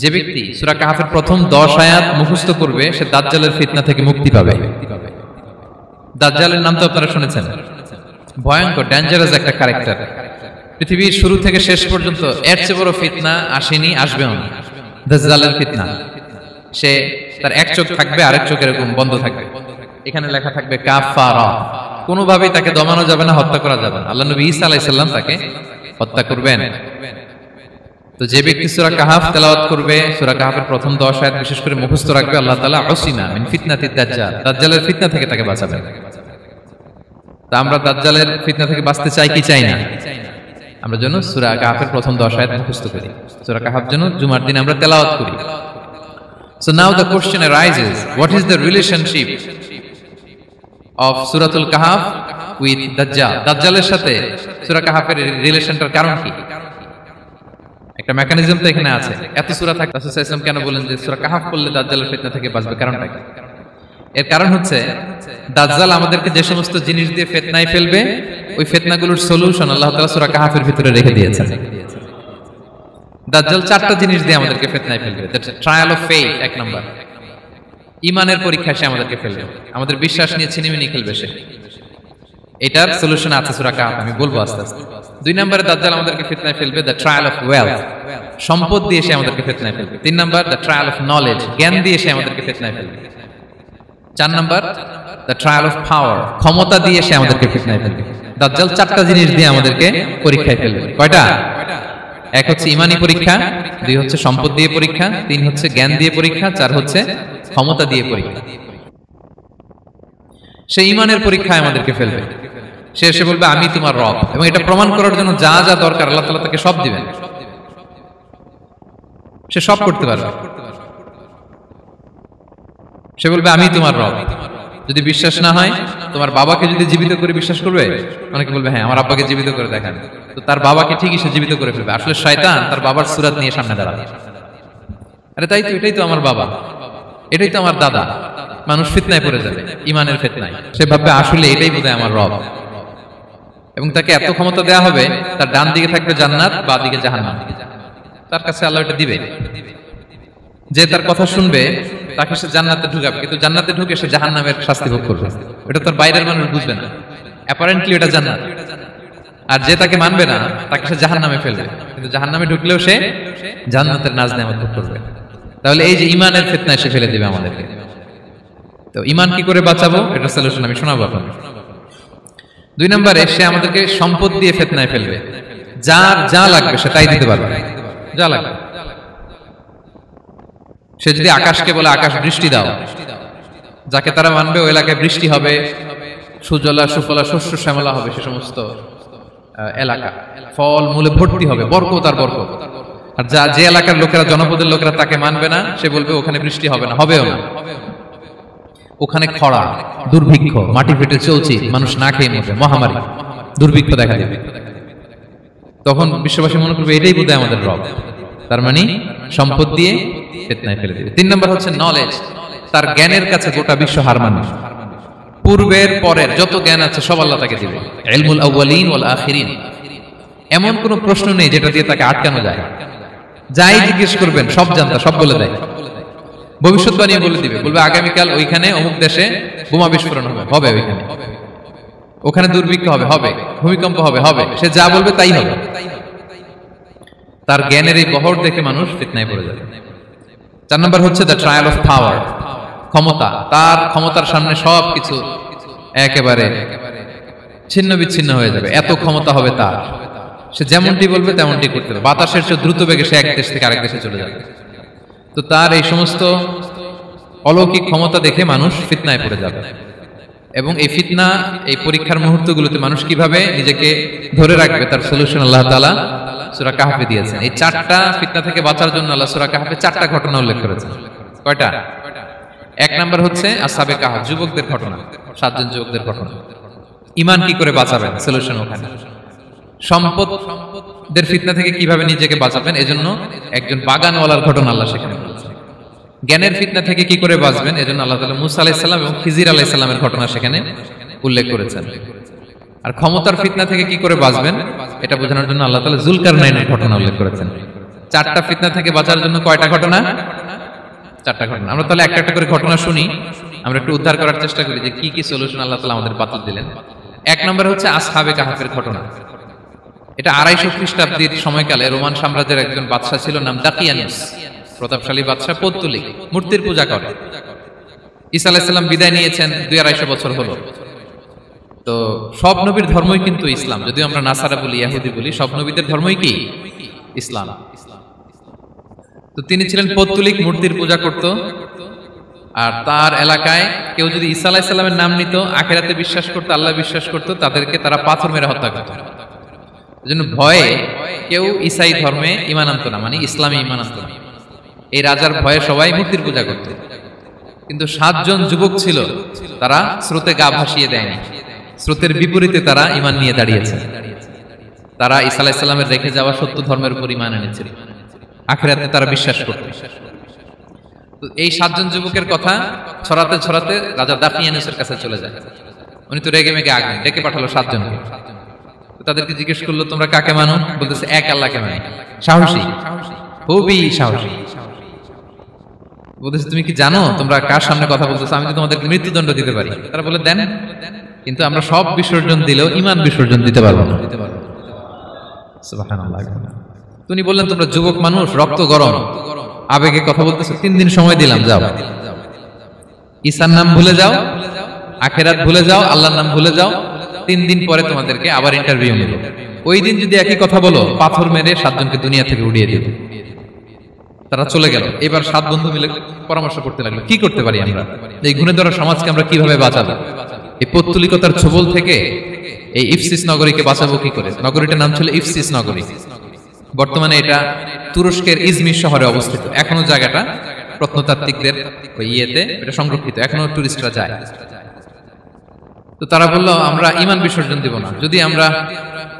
যে ব্যক্তি সূরা কাহফের প্রথম 10 আয়াত মুখস্থ করবে সে দাজ্জালের ফিতনা থেকে মুক্তি পাবে। দাজ্জালের নাম তো আপনারা শুনেছেন, ভয়ঙ্কর ডেঞ্জারাস একটা ক্যারেক্টার। পৃথিবীর শুরু থেকে শেষ পর্যন্ত এর চেয়ে বড় ফিতনা আসেনি, আসবেও না। দাজ্জালের ফিতনা, সে তার এক চোখ থাকবে, আরেক চোখ এরকম বন্ধ থাকবে, এখানে লেখা থাকবে কাফারা। কোনোভাবেই তাকে দমানো যাবে না, হত্যা করা যাবে না। আল্লাহ নবী ঈসা আলাইহিস সালাম তাকে হত্যা করবেন। তো যে ব্যক্তি সূরা কাহফ তেলাওয়াত করবে, সূরা কাহফের প্রথম 10 আয়াত বিশেষ করে মুখস্থ রাখবে, আল্লাহ তাআলা উসিমা মিন ফিতনাতিদ দাজ্জাল, দাজ্জালের ফিতনা থেকে তাকে বাঁচাবেন। তা আমরা দাজ্জালের ফিতনা থেকে বাঁচতে চাই কি চাই না? আমরা যেন সূরা কাহফের প্রথম 10 আয়াত মুখস্থ করি, সূরা কাহফ যেন জুমার দিন আমরা তেলাওয়াত করি। So now the question arises, what is the relationship of Suratul Kahf with Dajjal? দাজ্জালের সাথে সূরা কাহফের রিলেশনটার কারণ কি? একটা মেকানিজম তো এখানে আছে। এত সূরা থাকে, রাসূল সাল্লাল্লাহু আলাইহি ওয়াসাল্লাম কেন বলেন যে সূরা কাহফ পড়লে দাজ্জালের ফিতনা থেকে বাঁচবে? কারণটা কি? এর কারণ হচ্ছে দাজ্জাল আমাদেরকে যে সমস্ত জিনিস দিয়ে ফিতনায় ফেলবে, ওই ফিতনাগুলোর সলিউশন আল্লাহ তাআলা সূরা কাহফের ভিতরে রেখে দিয়েছেন। দাজ্জাল 4টা জিনিস দিয়ে আমাদেরকে ফিতনায় ফেলবে। দ্যাটস ট্রায়াল অফ ফেথ, এক নাম্বার। ঈমানের পরীক্ষা সে আমাদেরকে ফেলবে, আমাদের বিশ্বাস নিয়ে ছিনিমিনি খেলবে সে। এটার সলিউশন আছে সূরা কাহফ, আমি বলবো আস্তে আস্তে। 2 নম্বরে দাজ্জাল আমাদেরকে ফিতনায় ফেলবে, দ্য ট্রায়াল অফ ওয়েলথ, সম্পদ দিয়ে সে আমাদেরকে ফিতনায় ফেলবে। 3 নম্বর দ্য ট্রায়াল অফ নলেজ, জ্ঞান দিয়ে সে আমাদেরকে ফিতনায় ফেলবে। 4 নম্বর দ্য ট্রায়াল অফ পাওয়ার, ক্ষমতা দিয়ে সে আমাদেরকে ফিতনায় ফেলবে। দাজ্জাল 4টা জিনিস দিয়ে আমাদেরকে পরীক্ষায় ফেলবে। কয়টা? এক হচ্ছে ঈমানি পরীক্ষা, 2 হচ্ছে সম্পদ দিয়ে পরীক্ষা, 3 হচ্ছে জ্ঞান দিয়ে পরীক্ষা, 4 হচ্ছে ক্ষমতা দিয়ে পরীক্ষা। সে ঈমানের পরীক্ষায় আমাদেরকে ফেলবে। সে এসে বলবে আমি তোমার রব, এবং এটা প্রমাণ করার জন্য যা যা দরকার আল্লাহ তাআলা তাকে সব দিবেন, সে সব করতে পারবে। সে বলবে আমি তোমার রব। যদি বিশ্বাস না হয়, তোমার বাবাকে যদি জীবিত করে বিশ্বাস করবে, অনেকে বলবে হ্যাঁ আমার আব্বাকে জীবিত করে দেখান, তো তার বাবাকে ঠিকই সে জীবিত করে ফেলবে। আসলে শয়তান তার বাবার সূরত নিয়ে সামনে দাঁড়াবে, আরে তাই তো, এটাই তো আমার বাবা, এটাই তো আমার দাদা। মানুষ ফিতনায় পড়ে যাবে, ঈমানের ফিতনায়। সে ভাববে আসলে এটাই বোধহয় আমার রব, এবং তাকে এত ক্ষমতা দেয়া হবে, তার ডান দিকে থাকবে জান্নাত, বাঁ দিকে জাহান্নাম। তার কাছে আল্লাহ এটা দিবে, যে তার কথা শুনবে তাকে সে জান্নাতে ঢুকাবে, কিন্তু জান্নাতে ঢুকে সে জাহান্নামের শাস্তি ভোগ করবে। এটা তার বাইরের মানুষ বুঝবে না, অ্যাপারেন্টলি এটা জান্নাত। আর যে তাকে মানবে না তাকে সে জাহান্নামে ফেলবে, কিন্তু জাহান্নামে ঢুকলেও সে জান্নাতের নাজ নেয়ামত ভোগ করবে। তাহলে এই যে ঈমানের ফিতনায় সে ফেলে দিবে আমাদেরকে। তো ঈমান কি করে বাঁচাবো, এটা সলিউশন আমি শোনাবো আপনাদের। 2 নম্বরে সে আমাদেরকে সম্পদ দিয়ে ফিতনায় ফেলবে। যার যা লাগবে সে তাই দিতে পারবে, যা লাগবে। সে যদি আকাশকে বলে আকাশ বৃষ্টি দাও, যাকে তারা মানবে ওই এলাকায় বৃষ্টি হবে, সুজলা সুফলা শস্য শ্যামলা হবে, সে সমস্ত এলাকা ফল মূলে ভর্তি হবে, বরকত আর বরকত। আর যে এলাকার লোকেরা, জনপদের লোকেরা তাকে মানবে না, সে বলবে ওখানে বৃষ্টি হবে না, হবেও না, ওখানে খরা, দুর্ভিক্ষ, মাটি ফেটে চলছে, মানুষ না খেয়ে মরবে, মহামারী, দুর্ভিক্ষ দেখা দেবে। তখন বিশ্ববাসী মনে করবে এটাই বোধহয় আমাদের রব। তার মানে সম্পদ দিয়ে ফিতনায় ফেলে দিবে। 3 নম্বর হচ্ছে নলেজ, তার জ্ঞানের কাছে গোটা বিশ্ব হার মানবে। পূর্বের পরের যত জ্ঞান আছে সব আল্লাহ তাকে দিবে। ইলমুল আউয়ালিন ওয়াল আখিরিন, এমন কোন প্রশ্ন নেই যেটা দিয়ে তাকে আটকানো যায়। যাই জিজ্ঞেস করবেন সব জানতা, সব বলে দেয়। ভবিষ্যৎবাণী বলে দিবে, বলবে আগামীকাল ওইখানে অমুক দেশে বোমা বিস্ফোরণ হবে, হবে ওইখানে, ওখানে দুর্ভিক্ষ হবে, হবে, ভূমিকম্প হবে, হবে। সে যা বলবে তাই হবে। তার জ্ঞানের এই বহর দেখে মানুষ ফিতনায় পড়ে যাবে। 4 নম্বর হচ্ছে দ্য ট্রায়াল অফ পাওয়ার, ক্ষমতা। তার ক্ষমতার সামনে সবকিছু একেবারে ছিন্ন বিচ্ছিন্ন হয়ে যাবে, এত ক্ষমতা হবে তার। সে যেমনটি বলবে তেমনটি করতে হবে। বাতাসের চেয়ে দ্রুত বেগে সে এক দেশ থেকে আরেক দেশে চলে যাবে। তো তার এই সমস্ত অলৌকিক ক্ষমতা দেখে মানুষ ফিতনায় পড়ে যাবে। এবং এই ফিতনা, এই পরীক্ষার মুহূর্তগুলোতে মানুষ কিভাবে নিজেকে ধরে রাখবে তার সলিউশন আল্লাহ তাআলা সূরা কাহফে দিয়েছেন। এই 4টা ফিতনা থেকে বাঁচার জন্য আল্লাহ সূরা কাহফে 4টা ঘটনা উল্লেখ করেছেন। কয়টা? 1 নম্বর হচ্ছে আসহাবে কাহফ, যুবকদের ঘটনা, 7 জন যুবকদের ঘটনা। ঈমান কি করে বাঁচাবেন, সলিউশন ওখানে। সম্পদের ফিতনা থেকে কিভাবে নিজেকে বাঁচাবেন, এজন্য একজন বাগানওয়ালার ঘটনা আল্লাহ সেখানে বলেছেন। জ্ঞানের ফিতনা থেকে কি করে বাঁচবেন, এজন্য আল্লাহ তাআলা মুসা আলাইহিস সালাম এবং খিজির আলাইহিস সালামের ঘটনা সেখানে উল্লেখ করেছেন। আর ক্ষমতার ফিতনা থেকে কি করে বাঁচবেন এটা বোঝানোর জন্য আল্লাহ তাআলা যুলকারনাইনের ঘটনা উল্লেখ করেছেন। চারটা ফিতনা থেকে বাঁচার জন্য কয়টা ঘটনা? চারটা ঘটনা। আমরা তাহলে একটা একটা করে ঘটনা শুনি, আমরা একটু উদ্ধার করার চেষ্টা করি যে কি কি সলিউশন আল্লাহ তাআলা আমাদের বাতল দিলেন। এক নম্বর হচ্ছে আসহাবে কাহাফের ঘটনা। এটা 250 খ্রিস্টাব্দের সময়কালে রোমান সাম্রাজ্যের একজন বাদশা ছিল, নাম দাকিয়ানুস, প্রতাপশালী বাদশা, পৌত্তলিক, মূর্তির পূজা করে। ঈসা আলাইহিস সালাম বিদায় নিয়েছেন 250 বছর হলো। তো সব নবীর ধর্মই কিন্তু ইসলাম, যদিও আমরা নাসারা বলি, ইহুদি বলি, সব নবীদের ধর্মই কি ইসলাম। তো তিনি ছিলেন পৌত্তলিক, মূর্তির পূজা করত। আর তার এলাকায় কেউ যদি ঈসা আলাইহিস সালামের নাম নিত, আখিরাতে বিশ্বাস করত, আল্লাহ বিশ্বাস করত, তাদেরকে তারা পাথর মেরে হত্যা করত। এজন্য ভয়ে কেউ ঈসাই ধর্মে ঈমান আনতো না, মানে ইসলামে ঈমান আনতো না। এই রাজার ভয়ে সবাই মূর্তির পূজা করত। কিন্তু 7 জন যুবক ছিল, তারা স্রোতে গা ভাসিয়ে দেয়নি, স্রোতের বিপরীতে তারা ঈমান নিয়ে দাঁড়িয়েছে। তারা ঈসা আলাইহিস সালামের রেখে যাওয়া সত্য ধর্মের উপর ঈমান এনেছিল, আখিরাতে তারা বিশ্বাস করত। তো এই 7 জন যুবকের কথা ছড়াতে ছড়াতে রাজা দাকিয়ানুসের কাছে চলে যায়। উনি তো রেগে মেগে আগুন, ডেকে পাঠালো 7 জনকে। তাদেরকে জিজ্ঞেস করলো, তোমরা কাকে মানো? বলতেছে এক আল্লাহকে মানি। সাহসী, খুবই সাহসী। বলতেছে তুমি কি জানো তোমরা কার সামনে কথা বলতেছো? আমি তো তোমাদেরকে মৃত্যুদণ্ড দিতে পারি। তারা বলে দেন, কিন্তু আমরা সব বিসর্জন দিলেও ঈমান বিসর্জন দিতে পারবো না। সুবহানাল্লাহ। তিনি বললেন, তোমরা যুবক মানুষ, রক্ত গরম, আবেগে কথা বলতেছো, 3 দিন সময় দিলাম, যাও, ঈসার নাম ভুলে যাও, আখিরাত ভুলে যাও, আল্লাহর নাম ভুলে যাও। 3 দিন পরে তোমাদেরকে আবার ইন্টারভিউ নেব। ওই দিন যদি একই কথা বলো, পাথর মেরে 7 জনকে দুনিয়া থেকে উড়িয়ে দেব। তারা চলে গেল। এবার 7 বন্ধু মিলে পরামর্শ করতে লাগলো, কি করতে পারি আমরা, এই গুণে ধরা সমাজকে আমরা কিভাবে বাঁচাবো, এই পৌত্তলিকতার ছোবল থেকে এই ইফসিস নগরীকে বাঁচাবো কি করে। নগরীটার নাম ছিল ইফসিস নগরী। বর্তমানে এটা তুরস্কের ইজমির শহরে অবস্থিত। এখনো জায়গাটা প্রত্নতাত্ত্বিকদের ইয়েতে এটা সংরক্ষিত, এখনো টুরিস্টরা যায়। তো তারা বললো, আমরা ঈমান বিসর্জন দিব না, যদি আমরা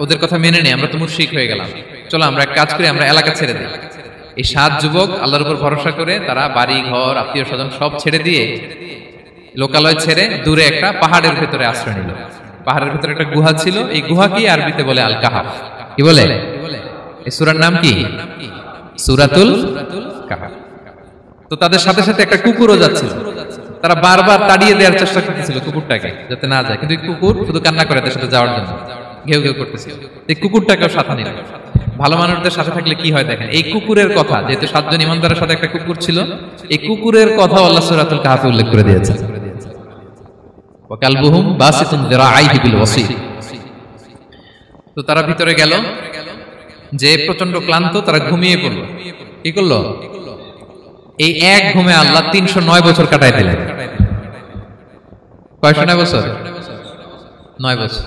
ওদের কথা মেনে নেই আমরা তো মুশরিক হয়ে গেলাম, চলো আমরা এক কাজ করি, আমরা এলাকা ছেড়ে দিই। এই 7 যুবক আল্লাহর উপর ভরসা করে তারা বাড়ি ঘর, আত্মীয় স্বজন সব ছেড়ে দিয়ে, লোকালয় ছেড়ে দূরে একটা পাহাড়ের ভেতরে আশ্রয় নিল। পাহাড়ের ভেতরে একটা গুহা ছিল, এই গুহাকেই আরবিতে বলে আল কাহাফ। কি বলে? এই সূরার নাম কি? সূরাতুল কাহাফ। তো তাদের সাথে সাথে একটা কুকুরও যাচ্ছিল। তারা বারবার তাড়িয়ে দেওয়ার চেষ্টা করতেছিল কুকুরটাকে, যাতে না যায়, কিন্তু কুকুর শুধু কান্না করে তাদের সাথে যাওয়ার জন্য, ঘেউ ঘেউ করতেছিল। এই কুকুরটাকেও সাথে নিল। ভালো মানুষদের সাথে থাকলে কি হয় দেখেন, এই কুকুরের কথা, যেহেতু 7 জন ইমানদারের সাথে একটা কুকুর ছিল, এই কুকুরের কথা আল্লাহ সূরাতুল কাহাফে উল্লেখ করে দিয়েছে। ওয়া কালবুহুম বাসিতুন যিরাআইহি বিল ওয়াসি। তো তারা ভিতরে গেল, যে প্রচন্ড ক্লান্ত, তারা ঘুমিয়ে পড়ল। কি করলো? এই এক ঘুমে আল্লাহ 309 বছর কাটায় দিলেন। কয়শো 9 বছর? 9 বছর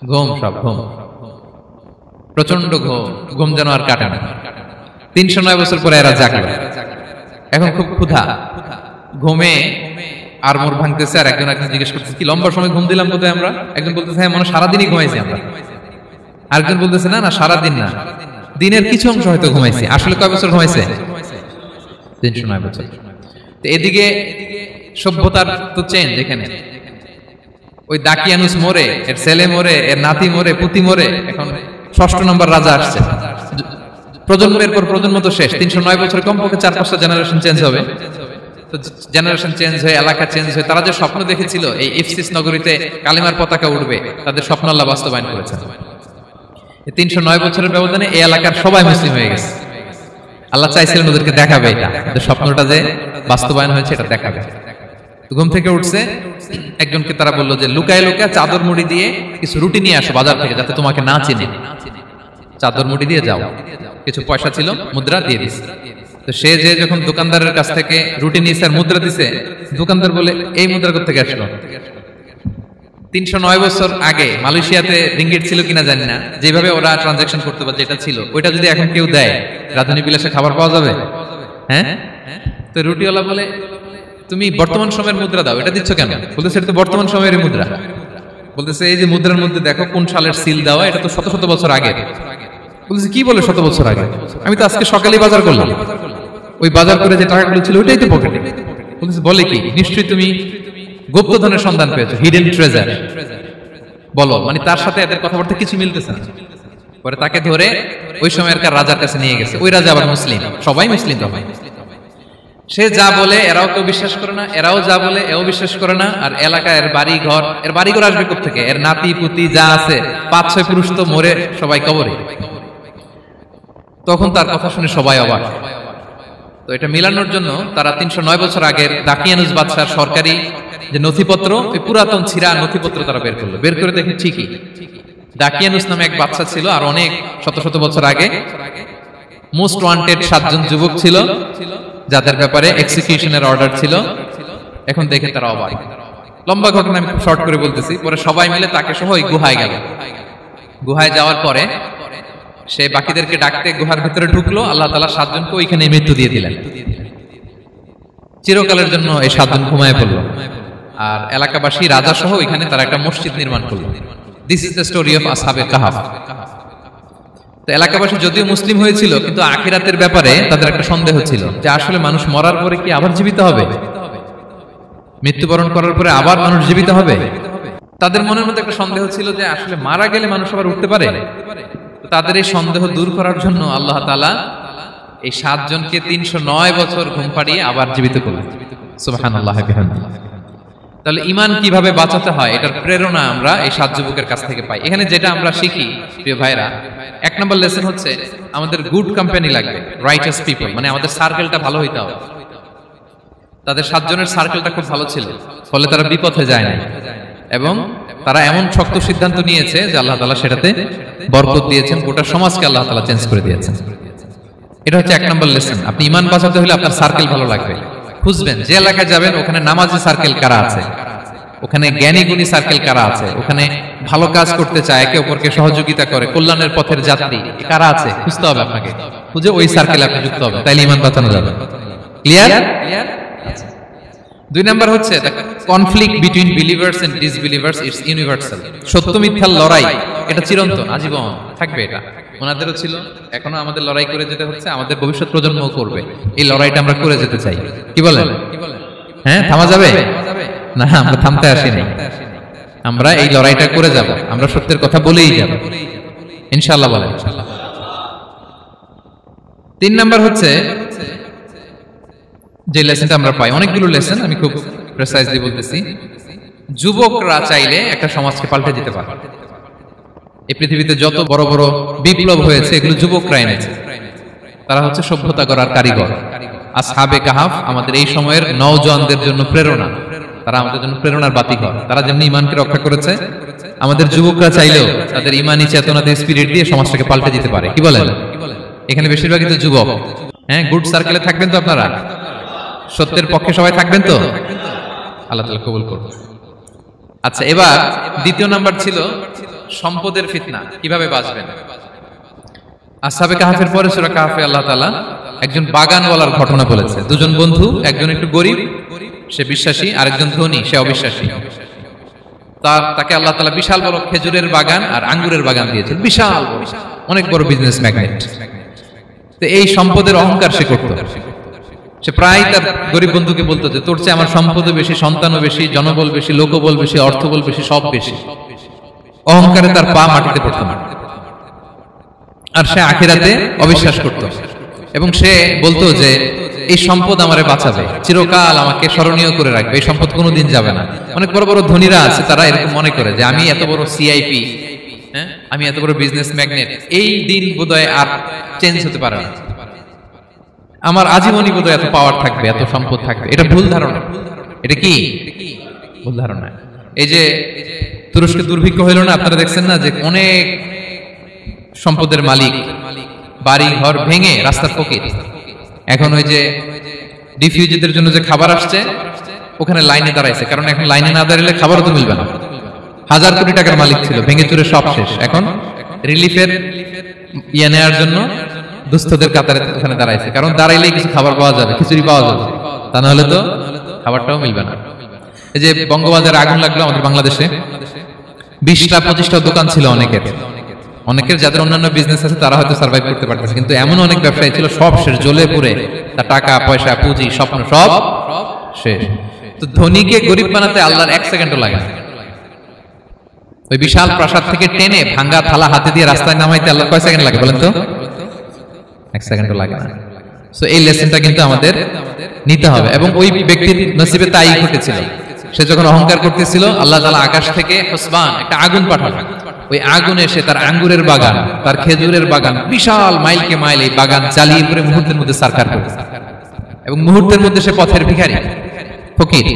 ঘুম, সব ঘুম, প্রচন্ড ঘুম, ঘুম যেন আর কাটে না। 309 বছর পরে এরা জাগলো। এখন খুব ক্ষুধা, ঘুমে আর মোর ভাঙতেছে। আর একজন জিজ্ঞেস করতেছে, কি লম্বা সময় ঘুম দিলাম কোথায় আমরা? একজন বলতেছে, হ্যাঁ, মনে সারাদিনই ঘুমাইছি আমরা। আরেকজন বলতেছে, না না, সারাদিন না, দিনের কিছু অংশ হয়তো ঘুমাইছি। আসলে কয় বছর ঘুমাইছে? 309 বছর। তো এদিকে সভ্যতার তো চেঞ্জ। এখানে ওই দাকিয়ানুস মরে, এর ছেলে মরে, এর নাতি মরে, পুতি মরে, এখন 6ষ্ঠ নম্বর রাজা আসছে। প্রজন্মের পর প্রজন্ম তো শেষ। 309 বছর কমপক্ষে 4-5টা জেনারেশন চেঞ্জ হবে। তো জেনারেশন চেঞ্জ হয়ে, এলাকা চেঞ্জ হয়ে, তারা যে স্বপ্ন দেখেছিল এই ইফসিস নগরীতে কালিমার পতাকা উঠবে, তাদের স্বপ্ন আল্লাহ বাস্তবায়ন করেছেন। 309 বছরের ব্যবধানে এই এলাকার সবাই মুসলিম হয়ে গেছে। আল্লাহ চাইছিলেন ওদেরকে দেখাবে এটা, স্বপ্নটা যে বাস্তবায়ন হয়েছে এটা দেখাবে। ঘুম থেকে উঠছে, একজনকে তারা বললো যে লুকায় লুকায় চাদর মুড়ি দিয়ে কিছু রুটি নিয়ে আসো বাজার থেকে, যাতে তোমাকে না চিনে। চাদর মুড়ি দিয়ে যাও। কিছু পয়সা ছিল, মুদ্রা দিয়ে দিছে। তো সে যে যখন দোকানদারের কাছ থেকে রুটি নিয়েছে আর মুদ্রা দিছে, দোকানদার বলে, এই মুদ্রা কোথা থেকে আসলো? 309 বছর আগে মালয়েশিয়াতে রিঙ্গিট ছিল কিনা জানি না, যেভাবে ওরা ট্রানজাকশন করতে পারে, যেটা ছিল ওইটা যদি এখন কেউ দেয়, রাধুনী বিলাসে খাবার পাওয়া যাবে? হ্যাঁ। তো রুটিওয়ালা বলে, তুমি বর্তমান সময়ের মুদ্রা দাও, এটা দিচ্ছ কেন? বলতেছে, এটা তো বর্তমান সময়ের মুদ্রা। বলতেছে, এই যে মুদ্রার মধ্যে দেখো কোন সালের সিল দেওয়া, এটা তো শত শত বছর আগে। বলতেছে, কি বলে শত বছর আগে? আমি তো আজকে সকালেই বাজার করলাম, ওই বাজার করে যে টাকাগুলো ছিল ওইটাই তো পকেটে। বলতেছে, বলে কি? নিশ্চয়ই তুমি গুপ্তধনের সন্ধান পেয়েছো, হিডেন ট্রেজার। বলো, মানে তার সাথে এদের কথাবার্তা কিছু মিলতেছে না। পরে তাকে ধরে ওই সময়কার রাজার কাছে নিয়ে গেছে। ওই রাজা আবার মুসলিম, সবাই মুসলিম তখন। সে যা বলে এরাও কেউ বিশ্বাস করে না, এরাও যা বলে এও বিশ্বাস করে না। আর এলাকা এর বাড়িঘর আসবে কোত্থেকে? এর নাতি পুতি যা আছে 5-6 পুরুষ তো মরে সবাই কবরে। তখন তার কথা শুনে সবাই অবাক। তো এটা মিলানোর জন্য তারা 309 বছর আগের দাকিয়ানুস বাদশার সরকারি যে নথিপত্র, ওই পুরাতন ছিঁড়া নথিপত্র তারা বের করলো। বের করে দেখে ঠিকই দাকিয়ানুস নামে এক বাদশা ছিল, আর অনেক শত শত বছর আগে মোস্ট ওয়ান্টেড 7 জন যুবক ছিল যাদের ব্যাপারে এক্সিকিউশনের অর্ডার ছিল। এখন দেখে তারা অবাক। লম্বা ঘটনা আমি খুব শর্ট করে বলতেছি। পরে সবাই মিলে তাকে সহ ওই গুহায় গেল। গুহায় যাওয়ার পরে সে বাকিদেরকে ডাকতে গুহার ভিতরে ঢুকলো। আল্লাহ তাআলা 7 জনকে ওইখানে মৃত্যু দিয়ে দিলেন। চিরকালের জন্য এই 7 জন ঘুমায় পড়লো। আর এলাকাবাসী রাজা সহ ওইখানে তারা একটা মসজিদ নির্মাণ করলো। This is the story of আসহাবে কাহাফ। তো এলাকাবাসী যদিও মুসলিম হয়েছিল, কিন্তু আখিরাতের ব্যাপারে তাদের একটা সন্দেহ ছিল যে আসলে মানুষ মরার পরে কি আবার জীবিত হবে? মৃত্যুবরণ করার পরে আবার মানুষ জীবিত হবে? তাদের মনের মধ্যে একটা সন্দেহ ছিল যে আসলে মারা গেলে মানুষ আবার উঠতে পারে। তাদের এই সন্দেহ দূর করার জন্য আল্লাহ তাআলা এই 7 জনকে 309 বছর ঘুম পাড়িয়ে আবার জীবিত করলেন। সুবহানাল্লাহ বিহামদিহি। তাহলে ঈমান কিভাবে বাঁচাতে হয় এটার প্রেরণা আমরা এই 7 যুবকের কাছ থেকে পাই। এখানে যেটা আমরা শিখি প্রিয় ভাইরা, 1 নম্বর লেসন হচ্ছে আমাদের গুড কোম্পানি লাগবে, রাইটাস পিপল, মানে আমাদের সার্কেলটা ভালো হইতে হবে। তাদের 7 জনের সার্কেলটা খুব ভালো ছিল, ফলে তারা বিপথে যায় না এবং তারা এমন শক্ত সিদ্ধান্ত নিয়েছে যে আল্লাহ তাআলা সেটাতে বরকত দিয়েছেন, গোটা সমাজকে আল্লাহ তাআলা চেঞ্জ করে দিয়েছেন। এটা হচ্ছে 1 নম্বর লেসন। আপনি ঈমান বাঁচাতে হলে আপনার সার্কেল ভালো লাগবে। খুঁজবেন যে এলাকায় যাবেন ওখানে নামাজি সার্কেল কারা আছে, ওখানে জ্ঞানী গুণী সার্কেল কারা আছে, ওখানে ভালো কাজ করতে চায়, একে অপরকে সহযোগিতা করে, কল্যাণের পথের যাত্রী কারা আছে খুঁজতে হবে আপনাকে। খুঁজে ওই সার্কেলে আপনি যুক্ত হবেন, তাইলে ঈমান বাঁচানো যাবে। ক্লিয়ার? 2 নাম্বার হচ্ছে conflict between believers and disbelievers it's universal. সত্য মিথ্যার লড়াই এটা চিরন্তন, আজীবন থাকবে। এটা ওনাদেরও ছিল, এখনো আমাদের লড়াই করে যেতে হচ্ছে, আমাদের ভবিষ্যৎ প্রজন্মও করবে। এই লড়াইটা আমরা করে যেতে চাই। কি বলেন? হ্যাঁ, থামা যাবে না? আমরা থামতে আসিনি, আমরা এই লড়াইটা করে যাব। আমরা সত্যের কথা বলেই যাব ইনশাআল্লাহ। বলেন। 3 নাম্বার হচ্ছে যে লেসনটা আমরা পাই, অনেকগুলো লেসন, আমি খুব প্রেসাইজলি বলতেছি। যুবকরা চাইলে একটা সমাজকে পাল্টে দিতে পারে। এই পৃথিবীতে যত বড় বড় বিপ্লব হয়েছে এগুলো যুবকরা এনেছে। তারা হচ্ছে সভ্যতা গড়ার কারিগর। আসহাবে কাহাফ আমাদের এই সময়ের নওজওয়ানদের জন্য প্রেরণা। তারা আমাদের জন্য প্রেরণার বাতিঘর। তারা যেমনি ঈমানকে রক্ষা করেছে, আমাদের যুবকরা চাইলেও তাদের ঈমানি চেতনাতে স্পিরিট দিয়ে সমাজটাকে পাল্টে দিতে পারে। কি বলেন? এখানে বেশিরভাগই তো যুবক। হ্যাঁ, গুড সার্কেলে থাকবেন তো আপনারা? সত্যের পক্ষে সবাই থাকবেন তো? আল্লাহ তাআলা কবুল করুন। আচ্ছা, এবার 2 নাম্বার ছিল সম্পদের ফিতনা, কিভাবে বাঁচবেন। আসহাবে কাহাফের পরে সূরা কাহাফে আল্লাহ তাআলা একজন বাগানওয়ালার ঘটনা বলেছে। 2 জন বন্ধু, একজন একটু গরিব, সে বিশ্বাসী, আরেকজন ধনী, সে অবিশ্বাসী। তাকে আল্লাহ তাআলা বিশাল বড় খেজুরের বাগান আর আঙ্গুরের বাগান দিয়েছেন, বিশাল অনেক বড় বিজনেস ম্যাগনেট। তো এই সম্পদের অহংকার সে করত। সে প্রায় তার গরিব বন্ধুকে বলতো যে তোর চেয়ে আমার সম্পদও বেশি, সন্তানও বেশি, জনবল বেশি, লোকবল বেশি, অর্থবল বেশি, সব বেশি। অহংকারে তার পা মাটিতে পড়তো না। আর সে আখিরাতে অবিশ্বাস করত এবং সে বলতো যে এই সম্পদ আমারে বাঁচাবে, চিরকাল আমাকে স্মরণীয় করে রাখবে, এই সম্পদ কোনোদিন যাবে না। অনেক বড় বড় ধনীরা আছে, তারা এরকম মনে করে যে আমি এত বড় সিআইপি, হ্যাঁ, আমি এত বড় বিজনেস ম্যাগনেট, এই দিন বোধহয় আর চেঞ্জ হতে পারে না, আমার আজীবনই বোধহয় এত পাওয়ার থাকবে, এত সম্পদ থাকবে। এটা ভুল ধারণা। এটা কি ভুল ধারণা? এই যে তুরস্কে দুর্ভিক্ষ হইল না, আপনারা দেখছেন না যে অনেক সম্পদের মালিক বাড়ি ঘর ভেঙে রাস্তার ফকির। এখন ওই যে রিফিউজিদের জন্য যে খাবার আসছে ওখানে লাইনে দাঁড়াইছে, কারণ এখন লাইনে না দাঁড়ালে খাবারও তো মিলবে না। 1000 কোটি টাকার মালিক ছিল, ভেঙে চুরে সব শেষ। এখন রিলিফের নেওয়ার জন্য দুস্থদের কাতারে ওখানে দাঁড়াইছে, কারণ দাঁড়াইলেই কিছু খাবার পাওয়া যাবে, খিচুড়ি পাওয়া যাবে, তা না হলে তো খাবারটাও মিলবে না। এই যে বঙ্গবাজারে আগুন লাগলো আমাদের বাংলাদেশে, 20টা 25টা দোকান ছিল অনেকের যাদের অন্যান্য বিজনেস আছে তারা হয়তো সার্ভাইভ করতে পারতেছে, কিন্তু এমন অনেক ব্যবসায়ী ছিল সব শেষ, জ্বলে পুড়ে, তার টাকা পয়সা পুঁজি স্বপ্ন সব শেষ। তো ধনীকে গরিব বানাতে আল্লাহর 1 সেকেন্ডও লাগে না। ওই বিশাল প্রাসাদ থেকে টেনে ভাঙ্গা থালা হাতে দিয়ে রাস্তায় নামাইতে আল্লাহ কয় সেকেন্ড লাগে বলেন তো? 1 সেকেন্ডও লাগে না। সো এই লেসনটা কিন্তু আমাদের নিতে হবে। এবং ওই ব্যক্তির নসিবে তাই ঘটেছিল। সে যখন অহংকার করতেছিল, আল্লাহ তাআলা আকাশ থেকে হুসবান একটা আগুন পাঠালেন। ওই আগুন এসে তার আঙ্গুরের বাগান, তার খেজুরের বাগান, বিশাল মাইলকে মাইল এই বাগান জ্বালিয়ে পুরো মুহূর্তের মধ্যে সারকার করে, এবং মুহূর্তের মধ্যে সে পথের ভিখারি, ফকির।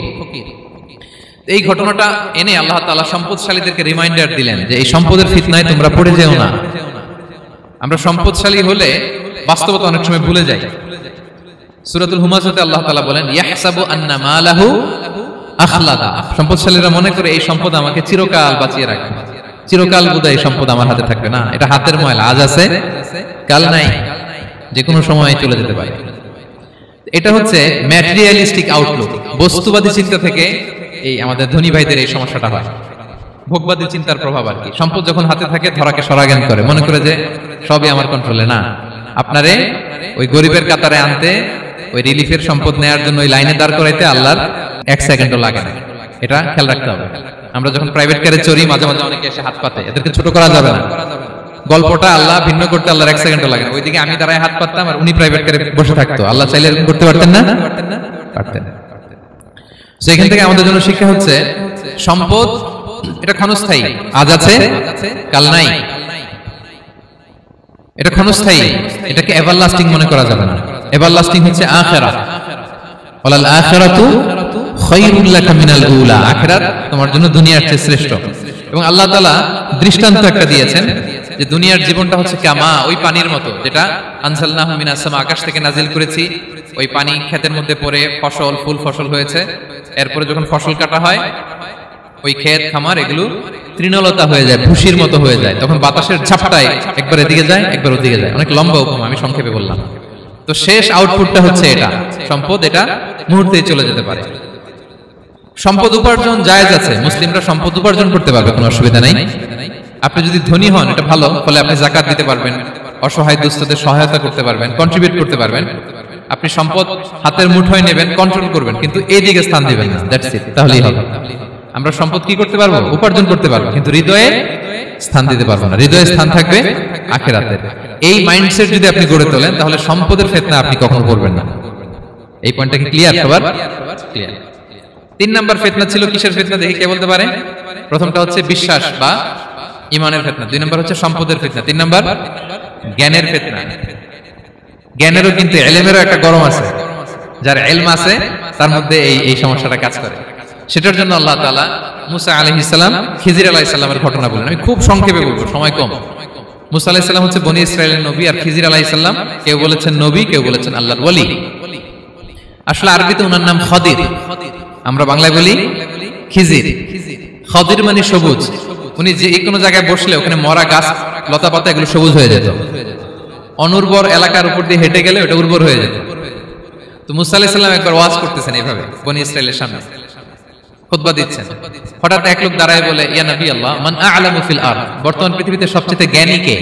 এই ঘটনাটা এনে আল্লাহ তাআলা সম্পদশালীদেরকে রিমাইন্ডার দিলেন যে এই সম্পদের ফিতনায় তোমরা পড়ে যেও না। আমরা সম্পদশালী হলে বাস্তবতা অনেক সময় ভুলে যাই। সূরাতুল হুমাযাতে আল্লাহ তাআলা বলেন, ইয়াহসাবু আন্না মালাহু আখলাদা। সম্পদশালীরা মনে করে এই সম্পদ আমাকে চিরকাল বাঁচিয়ে রাখবে, চিরকাল বোধহয় এই সম্পদ আমার হাতে থাকবে। না, এটা হাতের ময়লা, আজ আছে কাল নাই, যে কোনো সময় চলে যেতে পারে। এটা হচ্ছে ম্যাটেরিয়ালিস্টিক আউটলুক, বস্তুবাদী চিন্তা থেকে এই আমাদের ধনী ভাইদের এই সমস্যাটা হয়। ভোগবাদী চিন্তার প্রভাব আর কি। সম্পদ যখন হাতে থাকে ধরাকে সরাজ্ঞান করে, মনে করে যে সবই আমার কন্ট্রোলে। না, আপনারে ওই গরিবের কাতারে আনতে, ওই রিলিফের সম্পদ নেয়ার জন্য ওই লাইনে দাঁড় করাইতে আল্লাহর 1 সেকেন্ডও লাগে না। এটা খেয়াল রাখতে হবে। আমরা যখন প্রাইভেট কারে চড়ি, মাঝে মাঝে অনেকে এসে হাত পাতে, এদেরকে ছোট করা যাবে না। গল্পটা আল্লাহ ভিন্ন করতে আল্লাহর 1 সেকেন্ডও লাগে না। ওইদিকে আমি দাঁড়ায় হাত পাততাম আর উনি প্রাইভেট কারে বসে থাকতো। আল্লাহ চাইলে এরকম করতে পারতেন না? পারতেন। সেখান থেকে আমাদের জন্য শিক্ষা হচ্ছে, সম্পদ এটা ক্ষণস্থায়ী, আজ আছে কাল নাই। এটা ক্ষণস্থায়ী, এটাকে এভারলাস্টিং মনে করা যাবে না। এভারলাস্টিং হচ্ছে আখিরাত। ওয়ালাল আখিরাতু খায়রুল লাকা মিনাল উলা। আখিরাত তোমার জন্য দুনিয়ার চেয়ে শ্রেষ্ঠ। এবং আল্লাহ তাআলা দৃষ্টান্ত একটা দিয়েছেন যে দুনিয়ার জীবনটা হচ্ছে কামা, ওই পানির মতো, যেটা আনজালনাহু মিনাস সামা, আকাশ থেকে নাজিল করেছি। ওই পানি ক্ষেতের মধ্যে পড়ে ফসল, ফুল ফসল হয়েছে। এরপরে যখন ফসল কাটা হয়, ওই ক্ষেত খামার এগুলো তৃণলতা হয়ে যায়, ভুসির মতো হয়ে যায়। তখন বাতাসের ঝাপটায় একবার এদিকে যায়, একবার ওদিকে যায়। অনেক লম্বা উপমা, আমি সংক্ষেপে বললাম। তো শেষ আউটপুটটা হচ্ছে এটা, সম্পদ এটা মুহূর্তেই চলে যেতে পারে। সম্পদ উপার্জন জায়েজ আছে, মুসলিমরা সম্পদ উপার্জন করতে পারবে, কোনো অসুবিধা নাই। আপনি যদি ধনী হন এটা ভালো, ফলে আপনি যাকাত দিতে পারবেন, অসহায় দুস্থদের সহায়তা করতে পারবেন, কন্ট্রিবিউট করতে পারবেন। আপনি সম্পদ হাতের মুঠোয় নেবেন, কন্ট্রোল করবেন, কিন্তু এই দিকে স্থান দিবেন না। দ্যাটস ইট, তাহলেই হবে। আমরা সম্পদ কি করতে পারবো? উপার্জন করতে পারবো, কিন্তু হৃদয়ে স্থান দিতে পারবো না। হৃদয়ে স্থান থাকবে আখিরাতে। এই মাইন্ডসেট যদি আপনি গড়ে তোলেন, তাহলে সম্পদের ফিতনা আপনি কখনো করবেন না। এই পয়েন্টটা কি ক্লিয়ার সবার? ক্লিয়ার। 3 নাম্বার ফিতনা ছিল কিসের ফিতনা দেখি কে বলতে পারে? প্রথমটা হচ্ছে বিশ্বাস বা ঈমানের ফিতনা, 2 নাম্বার হচ্ছে সম্পদের ফিতনা, 3 নাম্বার জ্ঞানের ফিতনা। জ্ঞানেরও কিন্তু ইলমেরও একটা গরম আছে। যার ইলম আছে তার মধ্যে এই সমস্যাটা কাজ করে। সেটার জন্য আল্লাহ তাআলা মুসা আলাইহিস সালাম, খিজির আলাইহিস সালামের ঘটনা বলেন। আমি খুব সংক্ষেপে বলবো, সময় কম। মুসা আলাইহিস সালাম হচ্ছে বনি ইসরাইলের নবী, আর খিজির আলাইহিস সালাম কেউ বলেছেন নবী, কেউ বলেছেন আল্লাহর ওলি। আসলে আরবিতে ওনার নাম খদির, আমরা বাংলায় বলি খিজির। খদির মানে সবুজ। উনি যে কোনো জায়গায় বসলে ওখানে মরা গাছ, লতা পাতা এগুলো সবুজ হয়ে যেত। অনুর্বর এলাকার উপর দিয়ে হেঁটে গেলে ওটা উর্বর হয়ে যেত। তো মুসা আলাইহিস সালাম একবার ওয়াজ করতেছেন এইভাবে বনি ইসরাইলের সামনে, খুতবা দিচ্ছেন। হঠাৎ এক লোক দাঁড়ায় বলে, ইয়া নবী আল্লাহ, মান আ'লামু ফিল আরদ, বর্তমান পৃথিবীতে সবচেয়ে জ্ঞানী কে?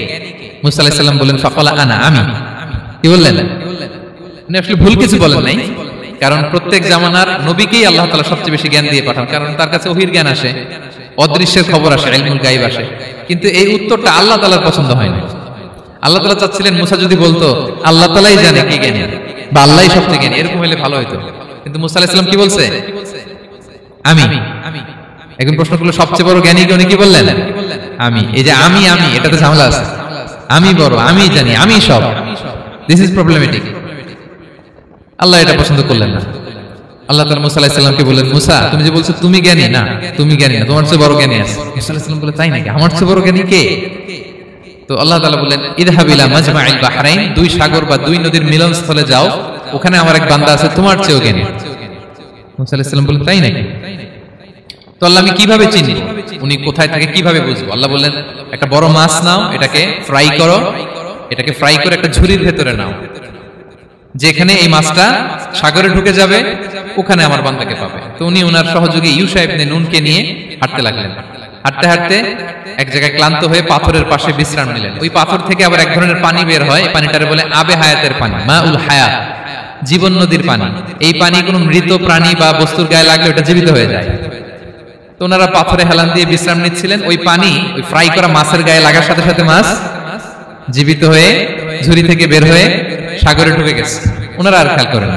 মুসা আলাইহিস সালাম বলেন, ফাকালা আনা, আমি। কি বললেন? উনি আসলে ভুল কিছু বলেন নাই, কারণ প্রত্যেক জামানার নবীকেই আল্লাহ তাআলা সবচেয়ে বেশি জ্ঞান দিয়ে পাঠান, কারণ তার কাছে ওহীর জ্ঞান আসে, অদৃশ্যের খবর আসে, ইলমুল গায়ব আসে। কিন্তু এই উত্তরটা আল্লাহ তাআলার পছন্দ হয় না। আল্লাহ তাআলা চাচ্ছিলেন মুসা যদি বলতো আল্লাহ তাআলাই জানে কে জ্ঞানী বা আল্লাহই সবচেয়ে জ্ঞানী, এরকম হলে ভালো হতো। কিন্তু মুসা আলাইহিস সালাম কি বলছে? আমি। এখন প্রশ্ন করলো সবচেয়ে বড় জ্ঞানী কে? উনি কি বললেন? আমি। এই যে আমি এটাতে ঝামেলা আছে। আমি বড়, আমি জানি, আমি সব, দিস ইজ প্রবলেমেটিক। আল্লাহ এটা পছন্দ করলেন না। আল্লাহ তাআলা মুসা আলাইহিস সালামকে বললেন, মুসা তুমি যে বলছো তুমি জ্ঞানী, না তুমি জ্ঞানী না, তোমার চেয়ে বড় জ্ঞানী আছে। মুসা আলাইহিস সালাম বলে, তাই নাকি? আমার চেয়ে বড় জ্ঞানী কে? তো আল্লাহ তাআলা বললেন, ইযহাব ইলা মাজমাইল বাহরাইন, 2 সাগর বা 2 নদীর মিলনস্থলে যাও, ওখানে আমার এক বান্দা আছে তোমার চেয়েও জ্ঞানী। মুসা আলাইহিস সালাম বললেন, তাই নাকি? তো আল্লাহ আমি কিভাবে চিনি? উনি কোথায় থাকে কিভাবে বুঝবো? আল্লাহ বললেন, একটা বড় মাছ নাও, এটাকে ফ্রাই করো, এটাকে ফ্রাই করে একটা ঝুড়ির ভেতরে নাও, যেখানে এই মাছটা সাগরে ঢুকে যাবে ওখানে আমার বান্দাকে পাবে। তো উনি ওনার সহযোগী ইউশা ইবনে নুনকে নিয়ে হাঁটতে লাগলেন। হাঁটতে হাঁটতে এক জায়গায় ক্লান্ত হয়ে পাথরের পাশে বিশ্রাম নিলেন। ওই পাথর থেকে আবার এক ধরনের পানি বের হয়, এই পানিটারে বলে আবে হায়াতের পানি, মাউল হায়াত, জীবন নদীর পানি। এই পানি কোনো মৃত প্রাণী বা বস্তুর গায়ে লাগলে ওটা জীবিত হয়ে যায়। তো ওনারা পাথরে হেলান দিয়ে বিশ্রাম নিচ্ছিলেন, ওই পানি ওই ফ্রাই করা মাছের গায়ে লাগার সাথে সাথে মাছ জীবিত হয়ে ঝুড়ি থেকে বের হয়ে সাগরে ঢুকে গেছে। ওনারা আর খেয়াল করেন।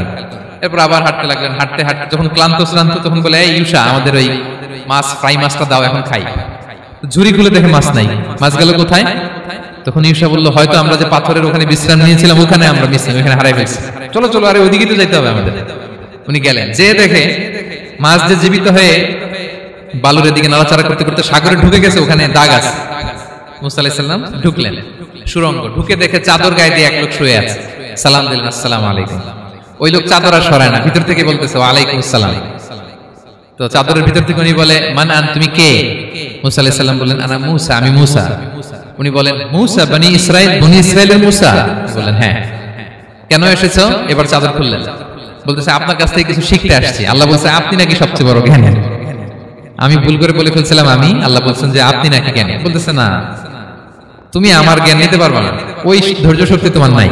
এরপর আবার হাঁটতে লাগলেন, হাঁটতে হাঁটতে যখন ক্লান্ত তখন বলে, এই ইউসা, আমাদের ওই মাছ ফ্রাই মাছটা দাও, এখন খাই। ঝুড়ি খুলে দেখে মাছ নাই। মাছ গেল কোথায়? তখন ইউসা বলল, হয়তো আমরা যে পাথরের ওখানে বিশ্রাম নিয়েছিলাম ওখানে আমরা ওখানে হারাই ফেলছি, চলো চলো, আরে ওইদিকে তো যাইতে হবে আমাদের। উনি গেলেন, যে দেখে মাছ যে জীবিত হয়ে বালুর দিকে নাড়াচাড়া করতে করতে সাগরে ঢুকে গেছে, ওখানে দাগ আছে। মুসা আলাইহিস সালাম ঢুকলেন সুরঙ্গ, ঢুকে দেখে চাদর গায়ে দিয়ে এক লোক শুয়ে আছে। সালাম দিলেন, আসসালামু আলাইকুম। ওই লোক চাদর আর সরায় না, ভিতর থেকে বলতেছে ওয়ালাইকুম আসসালাম। তো চাদরের ভিতর থেকে উনি বলে, মান আন, তুমি কে? মুসা আলাইহিস সালাম বললেন, আনা মুসা, আমি মুসা। উনি বলেন, মুসা বনি ইসরাইল, বনি ইসরাইলের মুসা? বললেন, হ্যাঁ। কেন এসেছো? এবার চাদর খুললেন, বলতেছে, আপনার কাছ থেকে কিছু শিখতে আসছি। আল্লাহ বলছে, আপনি নাকি সবচেয়ে বড় জ্ঞানী। আমি ভুল করে বলে ফেলছিলাম আমি, আল্লাহ বলছেন যে আপনি নাকি জ্ঞানী। বলতেছে, না, তুমি আমার জ্ঞান নিতে পারবে না, ওই ধৈর্য শক্তি তোমার নাই।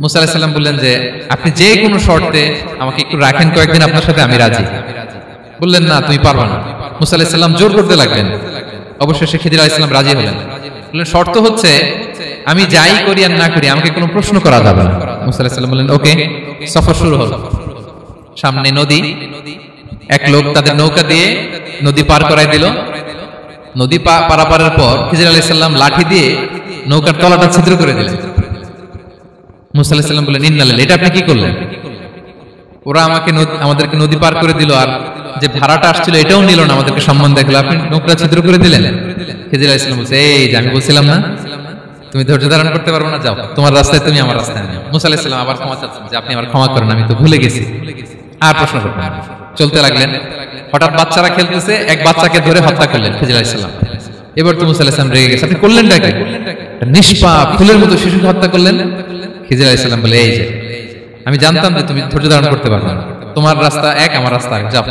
মুসা আলাইহিস সালাম বললেন যে, আপনি যে কোনো শর্তে আমাকে একটু রাখেন কয়েকদিন আপনার সাথে, আমি রাজি। বললেন, না, তুমি পারবে না। মুসা আলাইহিস সালাম জোর করতে লাগলেন। অবশেষে খিদির আলাইহিস সালাম রাজি হলেন। বললেন, শর্ত হচ্ছে আমি যাই করি আর না করি আমাকে কোনো প্রশ্ন করা যাবে না। মুসা আলাইহিস সালাম বললেন, ওকে। সফর শুরু হলো। সামনে নদী, এক লোক তাদের নৌকা দিয়ে নদী পার করাই দিল। নদী পারাপারের পর খিদির আলাইহিস সালাম লাঠি দিয়ে নৌকার তলাটা ছিদ্র করে দিলেন। মুসা আলাইহিস সালাম বললেন, ইন্নালিল্লাহ, এটা আপনি কি করলেন? ওরা আমাদেরকে নদী পার করে দিল, আর যে ভাড়াটা আসছিল এটাও নিল না, আমাদেরকে সম্মান দেখালো, আপনি নৌকা ছিদ্র করে দিলেন। খিদির আলাইহিস সালাম বলছে, এই যে আমি বলছিলাম না তুমি ধৈর্য ধারণ করতে পারবে না, যাও তোমার রাস্তায় তুমি, আমার রাস্তায় আমি। মুসা আলাইহিস সালাম আবার ক্ষমা চাচ্ছেন যে, আপনি আমার ক্ষমা করেন, আমি তো ভুলে গেছি। আর প্রশ্ন করবেন না। চলতে লাগলেন। হঠাৎ বাচ্চারা খেলতেছে, এক বাচ্চাকে ধরে হত্যা করলেন খিদির আলাইহিস সালাম। এবার তো মুসা আলাইহিস সালাম রেগে গেছে, আপনি করলেনটা কি? নিষ্পাপ ফুলের মতো শিশুকে হত্যা করলেন। খিদির আলাইহিস সালাম বলে, এই যে আমি জানতাম যে তুমি ধৈর্য ধারণ করতে পারবে না, তোমার রাস্তা এক, আমার রাস্তা এক, যাও।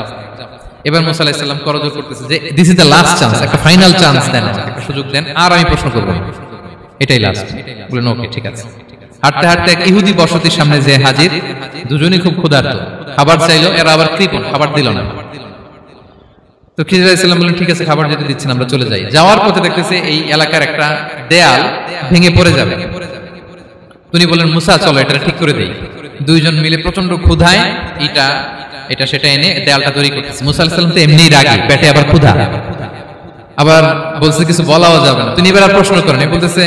এবার মুসা আলাইহিস সালাম করজোর করতেছে যে, this is the last chance, একটা ফাইনাল চান্স দেন, একটা সুযোগ দেন, আর আমি প্রশ্ন করব, এটাই লাস্ট। বললেন, ওকে, ঠিক আছে। হাঁটতে হাঁটতে এক ইহুদি বসতির সামনে যে হাজির, দুজনই খুব ক্ষুধার্ত, খাবার চাইলো, এরা আবার কৃপণ, খাবার দিল না। তো খিদির আলাইহিস সালাম বললেন, ঠিক আছে, খাবার যেতে দিচ্ছেন, আমরা চলে যাই। যাওয়ার পথে দেখতেছে এই এলাকার একটা দেয়াল ভেঙে পড়ে যাবে। তিনি বললেন, মুসা, চলো এটা ঠিক করে দেই। দুইজন মিলে প্রচন্ড ক্ষুধায় এটা সেটা এনে দেয়ালটা তৈরি করতেছে। মুসা আলাইহিস সালাম তো এমনিই রাগী, পেটে আবার ক্ষুধা, আবার বলছে কিছু বলাও যাবে না। তিনি এবার আর প্রশ্ন করেন, বলতেছে,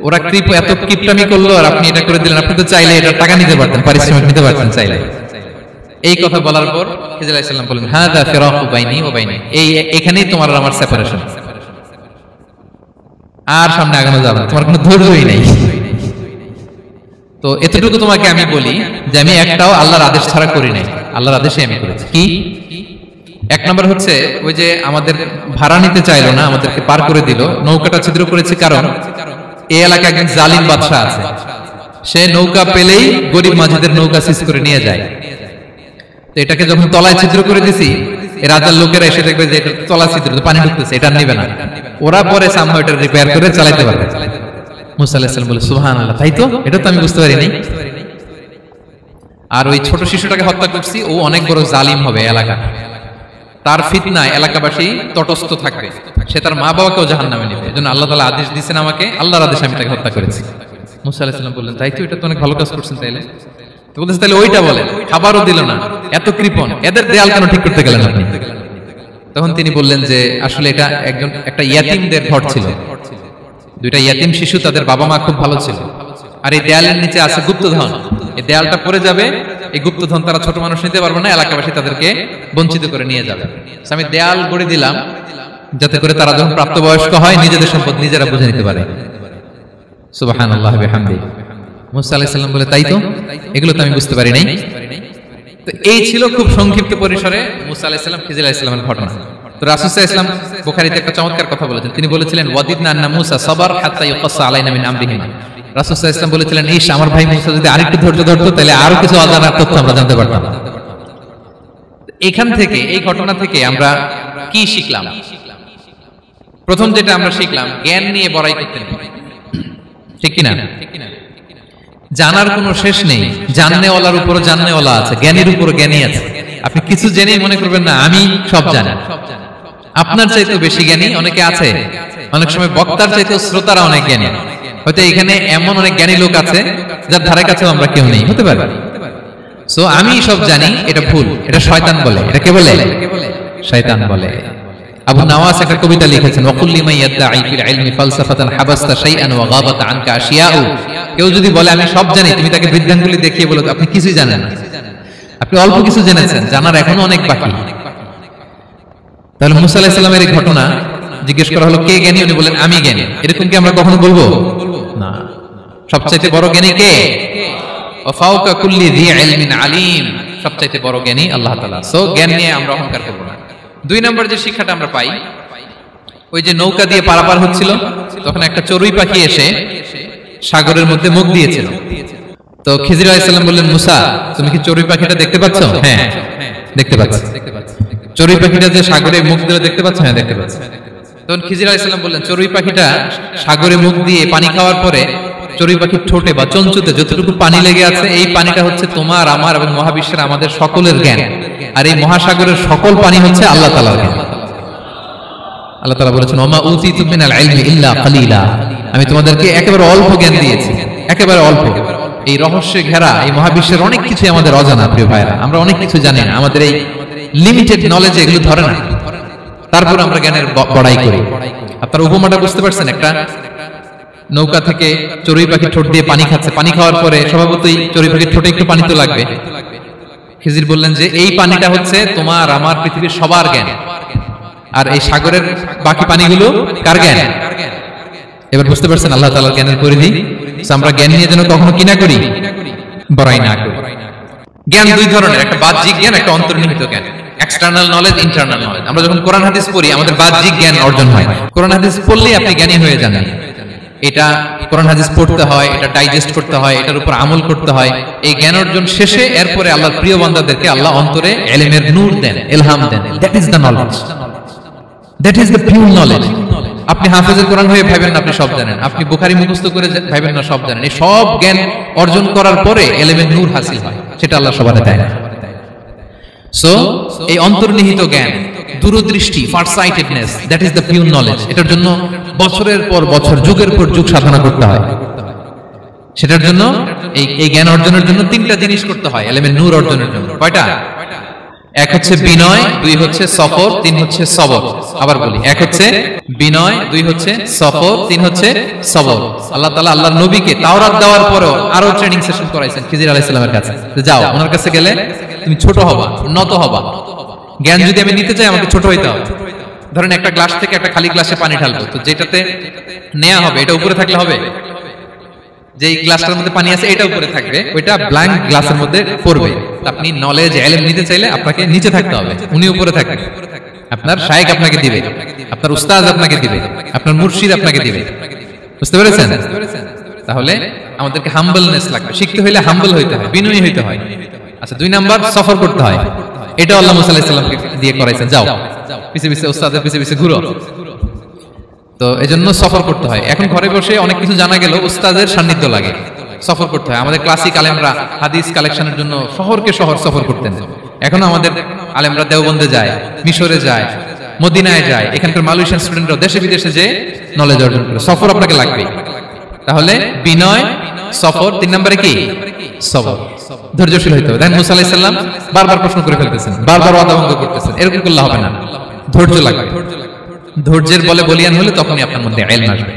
ওরা এত কিপটামি করলো আর আপনি এটা করে দিলেন, আপনি তো চাইলে এটা টাকা নিতে পারতেন, পারিশ্রমিক নিতে পারতেন চাইলে। এই কথা বলার পর খিদির আলাইহিস সালাম বলেন, হাযা ফিরাকু বাইনি ওয়া বাইনি, এখানেই তোমার আর আমার সেপারেশন, আর সামনে আগানো যাবে না, তোমার কোনো ধৈর্যই নেই। তো এতটুকু তোমাকে আমি বলি যে আমি একটাও আল্লাহর আদেশ ছাড়া করি নাই, আল্লাহর আদেশে আমি করেছি। কি? এক নম্বর হচ্ছে, ওই যে আমাদের ভাড়া নিতে চাইলো না, আমাদেরকে পার করে দিল, নৌকাটা ছিদ্র করেছে, কারণ এই এলাকায় একজন জালিম বাদশা আছে, সে নৌকা পেলেই গরিব মাঝিদের নৌকা সিজ করে নিয়ে যায়। তো এটাকে যখন তলায় ছিদ্র করে দিছি, এই রাজার লোকেরা এসে দেখবে যে এটা তলা ছিদ্র, পানি ঢুকতেছে, এটা নিবে না, ওরা পরে সামহাও এটা রিপেয়ার করে চালাতে পারবে। মুসা আলাইহিস সালাম বলে, সুবহানাল্লাহ, তাই তো, এটা তো আমি বুঝতে পারিনি। আর ওই ছোট শিশুটাকে হত্যা করছি, ও অনেক বড় জালিম হবে এলাকা, তার ফিতনায় এলাকাবাসী তটস্থ থাকবে, সে তার মা বাবাকেও জাহান্নামে নেবে। এজন্য আল্লাহ তাআলা আদেশ দিয়েছেন আমাকে, আল্লাহর আদেশে আমি তাকে হত্যা করেছি। মুসা আলাইহিস সালাম বললেন, তাই তো, এটা তো অনেক ভালো কাজ করছেন। তাইলে বলতেছে, তাহলে ওইটা বলেন, খাবারও দিল না, এত কৃপণ, এদের দেয়াল কেন ঠিক করতে গেলেন আপনি? তখন তিনি বললেন যে, আসলে এটা একটা ইয়াতীমদের ঘর ছিল, দুইটা ইয়াতীম শিশু, তাদের বাবা মা খুব ভালো ছিল, আর এই দেয়ালের নিচে আছে গুপ্তধন, এই দেয়ালটা পড়ে যাবে, এই গুপ্তধন তারা ছোট মানুষ নিতে পারবে না, এলাকাবাসী তাদেরকে বঞ্চিত করে নিয়ে যাবে। আমি দেয়াল গড়ে দিলাম যাতে করে তারা যখন প্রাপ্তবয়স্ক হয় নিজেদের সম্পদ নিজেরা বুঝে নিতে পারে। সুবহানাল্লাহি ওয়া বিহামদিহি। মুসা আলাইহিস সালাম বলে, তাই তো, এগুলো তো আমি বুঝতে পারি নাই। তো এই ছিল খুব সংক্ষিপ্ত পরিসরে মুসা আলাইহিস সালাম খিজির আলাইহিস সালামের ঘটনা। তো রাসূল সাল্লাল্লাহু আলাইহি ওয়াসাল্লাম বুখারীতে একটা চমৎকার কথা বলেছেন, তিনি বলেছিলেন, ওয়াদিদনা আন্না মুসা সাবার হাত্তা ইউকাসসা আলাইনা মিন আমরিহিমা। রাসূল সাল্লাল্লাহু আলাইহি ওয়াসাল্লাম বলেছিলেন, ইস, আমার ভাই মুসা যদি আরেকটু ধৈর্য ধরতো তাহলে আরো কিছু অজানা তথ্য আমরা জানতে পারতাম। এখান থেকে, এই ঘটনা থেকে আমরা কি শিখলাম? প্রথম যেটা আমরা শিখলাম, জ্ঞান নিয়ে বড়াই করতে নেই, ঠিক কিনা? জানার কোনো শেষ নেই, জাননেওয়ালার উপরও জাননেওয়ালা আছে, জ্ঞানীর উপরও জ্ঞানী আছে। আপনি কিছু জেনেই মনে করবেন না আমি সব জানি। আপনার চাইতে বেশি জ্ঞানী অনেকে আছে, অনেক সময় বক্তার চাইতে শ্রোতারা অনেক জ্ঞানী। হয়তো এখানে এমন অনেক জ্ঞানী লোক আছে যার ধারে কাছেও আমরা কেউ নেই, হতে পারে। সো আমি সব জানি, এটা ভুল, এটা শয়তান বলে। এটা কে বলে? শয়তান বলে। আবু নাওয়াস একটা কবিতা লিখেছেন, ওয়াকুল্লি মান ইয়াদঈ ফিল ইলমি ফালসাফাতান হাবাসতা শাইআন ওয়া গাবাত আনকা আশিয়াউ। কেউ যদি বলে আমি সব জানি, তুমি তাকে বৃদ্ধাঙ্গুলি দেখিয়ে বলো আপনি কিছুই জানেন না, আপনি অল্প কিছু জেনেছেন, জানার এখনো অনেক বাকি। তাহলে মুসা আলাইহিস সালামের এই ঘটনা জিজ্ঞেস করা হলো কে জ্ঞানী, উনি বলেন আমি জ্ঞানী। এরকম কি আমরা কখনো বলবো? না। সবচাইতে বড় জ্ঞানী কে? ওয়া ফাওকা কুল্লি যী ইলমিন আলিম। সবচাইতে বড় জ্ঞানী আল্লাহ তাআলা। সো জ্ঞান নিয়ে আমরা অহংকার করব না। দুই নম্বর যে শিক্ষাটা আমরা পাই, ওই যে নৌকা দিয়ে পারাপার হচ্ছিল, তখন একটা চড়ুই পাখি এসে সাগরের মধ্যে মুখ দিয়েছিল। তো খিজির আলাইহিস সালাম বললেন, মুসা তুমি কি চড়ুই পাখিটা দেখতে পাচ্ছ? হ্যাঁ দেখতে পাচ্ছি। চড়ুই পাখিটা যে সাগরে মুখ দিল দেখতে পাচ্ছ? হ্যাঁ দেখতে পাচ্ছি। তখন খিজির আলাইহিস সালাম বললেন, চড়ুই পাখিটা সাগরে মুখ দিয়ে পানি খাওয়ার পরে চড়ুই পাখির ঠোঁটে বা চঞ্চুতে যতটুকু পানি লেগে আছে, এই পানিটা হচ্ছে তোমার আমার এবং মহাবিশ্বের আমাদের সকলের জ্ঞান। আর এই মহাসাগরের সকল পানি হচ্ছে আল্লাহ তাআলার জ্ঞান। আল্লাহ তাআলা বলেছেন, ওমা উতিতু মিনাল ইলমি ইল্লা কালিলা। আমি তোমাদেরকে একেবারে অল্প জ্ঞান দিয়েছি, একেবারে অল্প। এই রহস্যে ঘেরা এই মহাবিশ্বের অনেক কিছু আমাদের অজানা। প্রিয় ভাইরা, আমরা অনেক কিছু জানি না, আমাদের এই লিমিটেড নলেজ এগুলো ধরে না, তারপর আমরা জ্ঞানের বড়াই করি। আপনারা উপমাটা বুঝতে পারছেন? একটা নৌকা থেকে চড়ুই পাখি ঠোঁট দিয়ে পানি খাচ্ছে, পানি খাওয়ার পরে স্বভাবতই চড়ুই পাখির ঠোঁটে একটু পানি তো লাগবে। খিজির বললেন যে এই পানিটা হচ্ছে তোমার আমার পৃথিবীর সবার জ্ঞান, আর এই সাগরের বাকি পানিগুলো কার জ্ঞান? এবার বুঝতে পারছেন আল্লাহ তাআলার জ্ঞানের পরিধি। আমরা জ্ঞান নিয়ে যেন কখনো কি না করি, বড়াই না করি। জ্ঞান দুই ধরনের, একটা বাহ্যিক জ্ঞান, একটা অন্তর্নিহিত জ্ঞান। External knowledge, internal knowledge. আমরা যখন কোরআন হাদিস পড়ি আমাদের বাহ্যিক জ্ঞান অর্জন হয়। কোরআন হাদিস পড়লেই আপনি জ্ঞানী হয়ে যান। এটা কোরআন হাদিস পড়তে হয়, এটা ডাইজেস্ট করতে হয়, এটার উপর আমল করতে হয়। এই জ্ঞান অর্জন শেষে এরপরে আল্লাহর প্রিয় বান্দাদেরকে আল্লাহ অন্তরে ইলমের নূর দেন, ইলহাম দেন। That is the knowledge, that is the pure knowledge. আপনি হাফেজে কোরআন হয়ে ভাবেন না আপনি সব জানেন, আপনি বুখারী মুখস্থ করে ভাবেন না সব জানেন। এই সব জ্ঞান অর্জন করার পরে ইলমের নূর হাসিল হয়, সেটা আল্লাহ সবারে দেয় না। সো এই অন্তর্নিহিত জ্ঞান, দূরদৃষ্টি, farsightedness, that is the pure knowledge. এটার জন্য বছরের পর বছর, যুগের পর যুগ সাধনা করতে হয়। সেটার জন্য এই জ্ঞান অর্জনের জন্য তিনটা জিনিস করতে হয় ইলমের নূর অর্জনের জন্য। কয়টা? এক হচ্ছে বিনয়, দুই হচ্ছে সফর, তিন হচ্ছে সবর। আবার বলি, এক হচ্ছে বিনয়, দুই হচ্ছে সফর, তিন হচ্ছে সবর। আল্লাহ তাআলা আল্লাহর নবীকে তাওরাত দেওয়ার পরেও আরো ট্রেনিং সেশন করাইছেন খিজির আলাইহিস সালামের কাছে। যাও ওনার কাছে গেলে তুমি ছোট হবা, নত হবা। জ্ঞান যদি আমি নিতে চাই আমাকে ছোট হইতে হবে। ধরেন একটা গ্লাস থেকে একটা খালি গ্লাসে পানি ঢালবো, তো যেটাতে নেওয়া হবে এটা উপরে থাকলে হবে? যে গ্লাসটার মধ্যে পানি আছে এটা উপরে থাকবে, ওইটা ব্ল্যাঙ্ক গ্লাসের মধ্যে পড়বে। আপনি নলেজ ইলম নিতে চাইলে আপনাকে নিচে থাকতে হবে, উনি উপরে থাকবেন। আপনার শায়েখ আপনাকে দিবে, আপনার উস্তাদ আপনাকে দিবে, আপনার মুর্শিদ আপনাকে দিবে। বুঝতে পেরেছেন? তাহলে আমাদেরকে হাম্বলনেস লাগবে। শিখতে হইলে হাম্বল হইতে হয়, বিনয়ী হইতে হয়। আচ্ছা, দুই নাম্বার সফর করতে হয়। এটা আল্লাহ মুসা আলাইহিস সালামকে দিয়ে করাইছেন, যাও পিছে পিছে উস্তাদের পিছে পিছে ঘুরো। তো এজন্য সফর করতে হয়। এখন ঘরে বসে অনেক কিছু জানা গেল, উস্তাদের সান্নিধ্য লাগে, সফর করতে হয়। আমাদের ক্লাসিক আলেমরা হাদিস কালেকশনের জন্য শহরকে শহর সফর করতেন। এখন আমাদের আলেমরা দেওবন্দে যায়, মিশরে যায়, মদিনায় যায়। এখানকার মালয়েশিয়ান স্টুডেন্টরা দেশে বিদেশে যে নলেজ অর্জন করে। সফর আপনাকে লাগবে। তাহলে বিনয়, সফর, তিন নম্বরে কি? সবর। ধৈর্যশীল হইতে হবে। দেখেন মুসা আলাইহিস সালাম বারবার প্রশ্ন করে ফেলতেছেন, বারবার ওয়াদা ভঙ্গ করতেছেন। এরকম করলে হবে না, ধৈর্য লাগবে। ধৈর্যের বলে বলিয়ান হলে তখনই আপনার মধ্যে ইলম আসবে।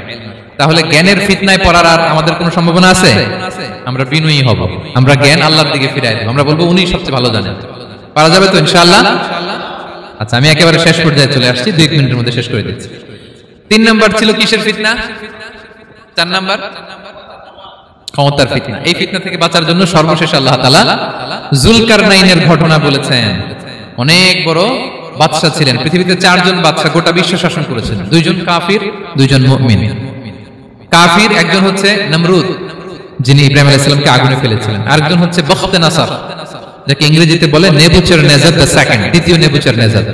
তাহলে জ্ঞানের ফিতনায় পড়ার আর আমাদের কোনো সম্ভাবনা আছে? আমরা বিনয়ী হব, আমরা জ্ঞান আল্লাহর দিকে ফিরাই দেব। আমরা বলবো উনি সবচেয়ে ভালো জানেন। পারা যাবে তো ইনশাআল্লাহ? আচ্ছা, আমি একেবারে শেষ পর্যায়ে চলে আসছি, 2 মিনিটের মধ্যে শেষ করে দিচ্ছি। 3 নাম্বার ছিল কিসের ফিতনা? 4 নাম্বার ক্ষমতার ফিতনা। এই ফিতনা থেকে বাঁচার জন্য সর্বশেষ আল্লাহ তাআলা যুলকারনাইনের ঘটনা বলেছেন। অনেক বড় বাদশা ছিলেন। পৃথিবীতে 4 জন বাদশা গোটা বিশ্ব শাসন করেছেন। 2 জন কাফির, 2 জন মুমিন। কাফির একজন হচ্ছে নমরুদ, যিনি ইব্রাহিম আলাইহিস সালামকে আগুনে ফেলেছিলেন। আরেকজন হচ্ছে বখতেনাসার, যাকে ইংরেজিতে বলে নেবুচারনেজার দ্য সেকেন্ড, দ্বিতীয় নেবুচারনেজার।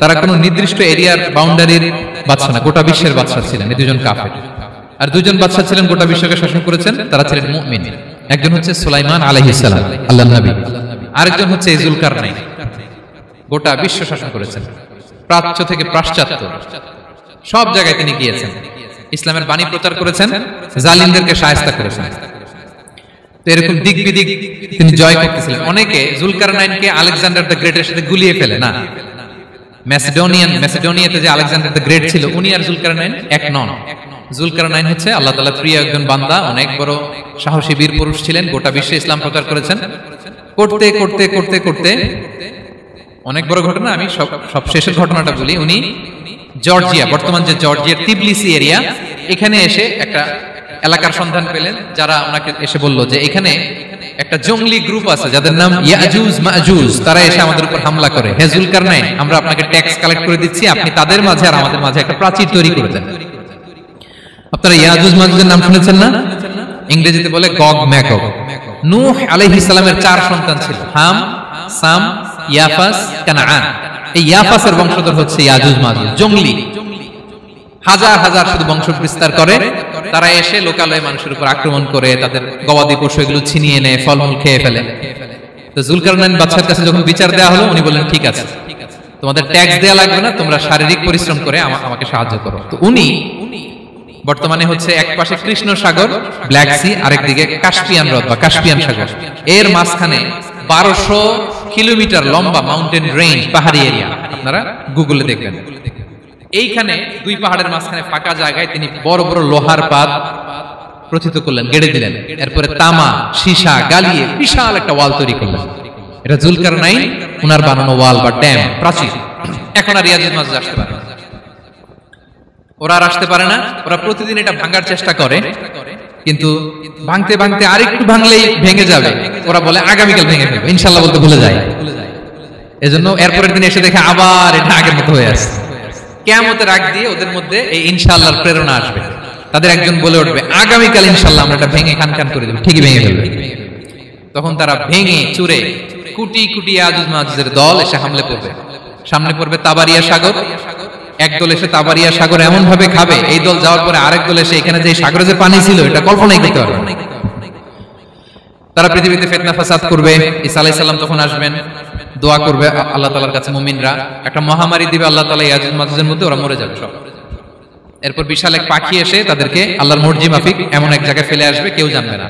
তারা কোনো নির্দিষ্ট এরিয়ার বাউন্ডারির বাদশা না, গোটা বিশ্বের বাদশা ছিলেন। এই 2 জন কাফির। আর 2 জন বাদশা ছিলেন গোটা বিশ্বকে শাসন করেছেন, তারা ছিলেন মুমিন। একজন হচ্ছে সুলাইমান আলাইহিস সালাম, আল্লাহর নবী। আরেকজন হচ্ছে যুলকারনাইন। গোটা বিশ্ব শাসন করেছেন, প্রাচ্য থেকে পাশ্চাত্য সব জায়গায় তিনি গিয়েছেন, ইসলামের বাণী প্রচার করেছেন, জালিমদেরকে শায়েস্তা করেছেন। তো এরকম দিক বিদিক তিনি জয় করতেছিলেন। অনেকে জুলকারনাইনকে আলেকজান্ডার দ্য গ্রেটের সাথে গুলিয়ে ফেলে না, ম্যাসিডোনিয়াতে যে আলেকজান্ডার দ্য গ্রেট ছিল উনি আর জুলকারনাইন এক নন। জুলকারনাইন হচ্ছে আল্লাহ তাআলার প্রিয় একজন বান্দা, অনেক বড় সাহসী বীর পুরুষ ছিলেন, গোটা বিশ্বে ইসলাম প্রচার করেছেন। করতে করতে করতে করতে অনেক বড় ঘটনা, আমি সব শেষের ঘটনাটা বলি। উনি জর্জিয়া, বর্তমান যে জর্জিয়ার তিবলিসি এরিয়া, এখানে এসে একটা এলাকার সন্ধান পেলেন, যারা ওনাকে এসে বলল যে এখানে একটা জঙ্গলি গ্রুপ আছে যাদের নাম ইয়াজুজ মাজুজ, তারা এসে আমাদের উপর হামলা করে। হে জুলকারনাইন, আমরা আপনাকে ট্যাক্স কালেক্ট করে দিচ্ছি, আপনি তাদের মাঝে আর আমাদের মাঝে একটা প্রাচীর তৈরি করে দেন। আপনারা ইয়াজুজ মাজুজের নাম শুনেছেন না? ইংরেজিতে বলে গগ ম্যাগগ। নূহ আলাইহিস সালামের 4 সন্তান ছিল, হাম, সাম, ইয়াফাস, কানাআন। এই ইয়াফাসের বংশধর হচ্ছে ইয়াজুজ মাজুজ, জঙ্গলি, হাজার হাজার শুধু বংশ বিস্তার করে। তারা এসে লোকালয়ে মানুষের উপর আক্রমণ করে, তাদের গবাদি পশু এগুলো ছিনিয়ে নেয়, ফলমূল খেয়ে ফেলে। তো জুলকারনাইন বাদশার কাছে যখন বিচার দেওয়া হলো, উনি বললেন ঠিক আছে, তোমাদের ট্যাক্স দেওয়া লাগবে না, তোমরা শারীরিক পরিশ্রম করে আমাকে সাহায্য করো। তো উনি বর্তমানে হচ্ছে এক পাশে কৃষ্ণ সাগর, ব্ল্যাক সি, আরেকদিকে কাস্পিয়ান হ্রদ বা কাস্পিয়ান সাগর, এর মাঝখানে 1200 কিলোমিটার লম্বা মাউন্টেন রেঞ্জ, পাহাড়ি এরিয়া, আপনারা গুগলে দেখবেন। এইখানে দুই পাহাড়ের মাঝখানে ফাঁকা জায়গায় তিনি বড় বড় লোহার পাত প্রথিত করলেন, গেড়ে দিলেন। এরপরে তামা, সীসা গালিয়ে বিশাল একটা ওয়াল তৈরি করলেন। এটা জুলকারনাইন উনার বানানো ওয়াল বা ড্যাম, প্রাচীর। এখন আর ইয়াজুজ মাজুজ আসতে পারে না, ওরা আর আসতে পারে না। ওরা প্রতিদিন এটা ভাঙার চেষ্টা করে, কিন্তু ভাঙতে ভাঙতে আরেকটু ভাঙলেই ভেঙে যাবে। ওরা বলে আগামীকাল ভেঙে ফেলবে, ইনশাআল্লাহ বলতে ভুলে যায়। এজন্য এরপরের দিন এসে দেখে আবার এটা আগের মতো হয়ে আসছে। কিয়ামতের আগ দিয়ে ওদের মধ্যে এই ইনশাআল্লাহর প্রেরণা আসবে। তাদের একজন বলে উঠবে আগামীকাল ইনশাআল্লাহ আমরা এটা ভেঙে খান খান করে দেব, ঠিকই ভেঙে ফেলবে। তখন তারা ভেঙে চুরে কোটি কোটি ইয়াজুজ মাজুজের দল এসে হামলে পড়বে। সামনে পড়বে তাবারিয়া সাগর, একদল এসে তাবারিয়া সাগর এমন ভাবে খাবে, এই দল যাওয়ার পরে আরেক দল এসে এখানে যে সাগরে যে পানি ছিল এটা কল্পনাই করতে পারবে না। তারা পৃথিবীতে ফিতনা ফাসাদ করবে। ঈসা আলাইহিস সালাম তখন আসবেন, দোয়া করবে আল্লাহ তাআলার কাছে মুমিনরা, একটা মহামারী দিবে আল্লাহ তাআলা ইয়াজুজ মাজুজের মধ্যে, ওরা মরে যাবে সব। এরপর বিশাল এক পাখি এসে তাদেরকে আল্লাহর মর্জি মাফিক এমন এক জায়গায় ফেলে আসবে, কেউ জানবে না।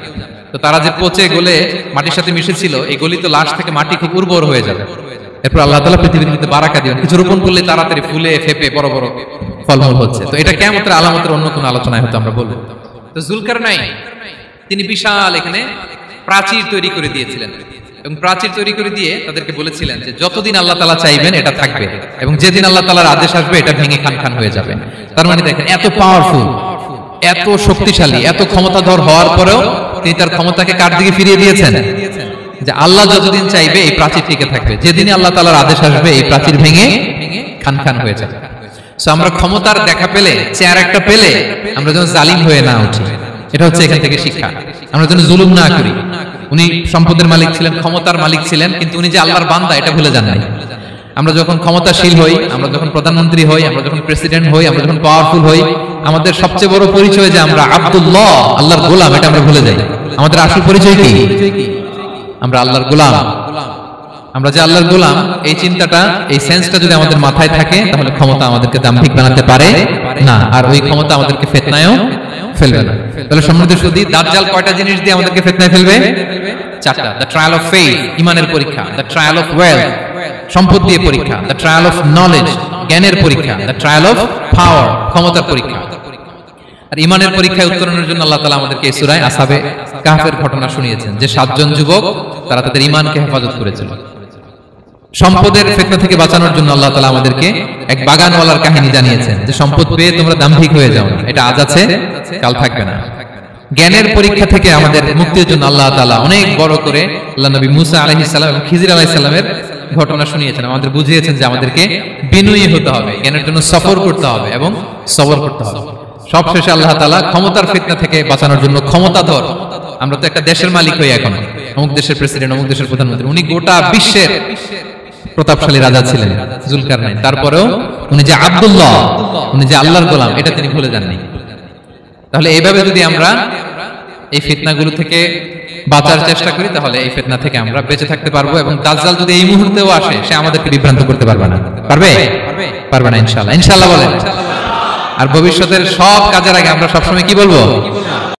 তো তারা যে পচে গলে মাটির সাথে মিশেছিল, এই গলিত লাশ থেকে মাটি খুব উর্বর হয়ে যাবে। এরপর আল্লাহ তাআলা পৃথিবীর মধ্যে বারাকা দিবেন, কিছু রোপণ করলে তাড়াতাড়ি ফুলে ফেপে বড় বড় ফলমূল হচ্ছে। তো এটা কিয়ামতের আলামতের অন্য কোনো আলোচনায় হয়তো আমরা বলবো। তো জুলকারনাইন তিনি বিশাল এখানে প্রাচীর তৈরি করে দিয়েছিলেন, এবং প্রাচীর তৈরি করে দিয়ে তাদেরকে বলেছিলেন যে যতদিন আল্লাহ তাআলা চাইবেন এটা থাকবে, এবং যেদিন আল্লাহ তাআলার আদেশ আসবে এটা ভেঙে খান খান হয়ে যাবে। তার মানে দেখেন, এত পাওয়ারফুল, এত শক্তিশালী, এত ক্ষমতাধর হওয়ার পরেও তিনি তার ক্ষমতাকে কার দিকে ফিরিয়ে দিয়েছেন? যে আল্লাহ যতদিন চাইবে এই প্রাচীর টিকে থাকবে, যেদিন আল্লাহ তাআলার আদেশ আসবে এই প্রাচীর ভেঙে খান খান হয়ে যাবে। সো আমরা ক্ষমতার দেখা পেলে, চেয়ার একটা পেলে আমরা যেন জালিম হয়ে না উঠি, এটা হচ্ছে এখান থেকে শিক্ষা। আমরা যেন জুলুম না করি। উনি সম্পদের মালিক ছিলেন, ক্ষমতার মালিক ছিলেন, কিন্তু উনি যে আল্লাহর বান্দা এটা ভুলে যান নাই। আমরা যখন ক্ষমতাশীল হই, আমরা যখন প্রধানমন্ত্রী হই, আমরা যখন প্রেসিডেন্ট হই, আমরা যখন পাওয়ারফুল হই, আমাদের সবচেয়ে বড় পরিচয় যে আমরা আব্দুল্লাহ, আল্লাহর গোলাম, এটা আমরা ভুলে যাই। আমাদের আসল পরিচয় কি? আমরা আল্লাহর গোলাম। আমরা যে আল্লাহর গোলাম, এই চিন্তাটা, এই সেন্সটা যদি আমাদের মাথায় থাকে, তাহলে ক্ষমতা আমাদেরকে দাম্ভিক বানাতে পারে না, আর ওই ক্ষমতা আমাদেরকে ফিতনায়ও ফেলবে না। তাহলে সম্মানিত সুধী, দাজ্জাল কয়টা জিনিস দিয়ে আমাদেরকে ফিতনায় ফেলবে? 4টা। দ্য ট্রায়াল অফ ফেইথ, ইমানের পরীক্ষা; দ্য ট্রায়াল অফ ওয়েলথ, সম্পদ দিয়ে পরীক্ষা; দ্য ট্রায়াল অফ নলেজ, জ্ঞানের পরীক্ষা; দ্য ট্রায়াল অফ পাওয়ার, ক্ষমতার পরীক্ষা। আর ইমানের পরীক্ষায় উত্তরণের জন্য আল্লাহ তাআলা আমাদেরকে এই সূরায় আসহাবে কাহফের ঘটনা শুনিয়েছেন, যে 7 জন যুবক তারা তাদের ঈমানকে হেফাজত করেছিল। সম্পদের ফিতনা থেকে বাঁচানোর জন্য আল্লাহ তাআলা আমাদেরকে এক বাগানওয়ালার কাহিনী জানিয়েছেন, যে সম্পদ পেয়ে তোমরা দাম্ভিক হয়ে যাও না, এটা আজ আছে কাল থাকবে না। জ্ঞানের পরীক্ষা থেকে আমাদের মুক্তির জন্য আল্লাহ তাআলা অনেক বড় করে আল্লাহ নবী মুসা আলাইহিস সালাম এবং খিজির আলাইহিস সালামের ঘটনা শুনিয়েছেন, আমাদের বুঝিয়েছেন যে আমাদেরকে বিনয়ী হতে হবে, জ্ঞানের জন্য সফর করতে হবে এবং সবর করতে হবে। সবশেষে আল্লাহ তাআলা ক্ষমতার ফিতনা থেকে বাঁচানোর জন্য ক্ষমতাধর, আমরা তো একটা দেশের মালিক হই এখন, অমুক দেশের প্রেসিডেন্ট, অমুক দেশের প্রধানমন্ত্রী, উনি গোটা বিশ্বের প্রতাপশালী রাজা ছিলেন জুলকারনাইন। তারপরেও উনি যে আব্দুল্লাহ, উনি যে আল্লাহর গোলাম, এটা তিনি ভুলে যাননি। তাহলে এইভাবে যদি আমরা এই ফিতনাগুলো থেকে বাঁচার চেষ্টা করি তাহলে এই ফিতনা থেকে আমরা বেঁচে থাকতে পারবো, এবং দাজ্জাল যদি এই মুহূর্তেও আসে সে আমাদেরকে বিভ্রান্ত করতে পারবে না। পারবে? পারবে না ইনশাআল্লাহ। ইনশাআল্লাহ বলেন। আর ভবিষ্যতের সব কাজের আগে আমরা সবসময় কি বলবো?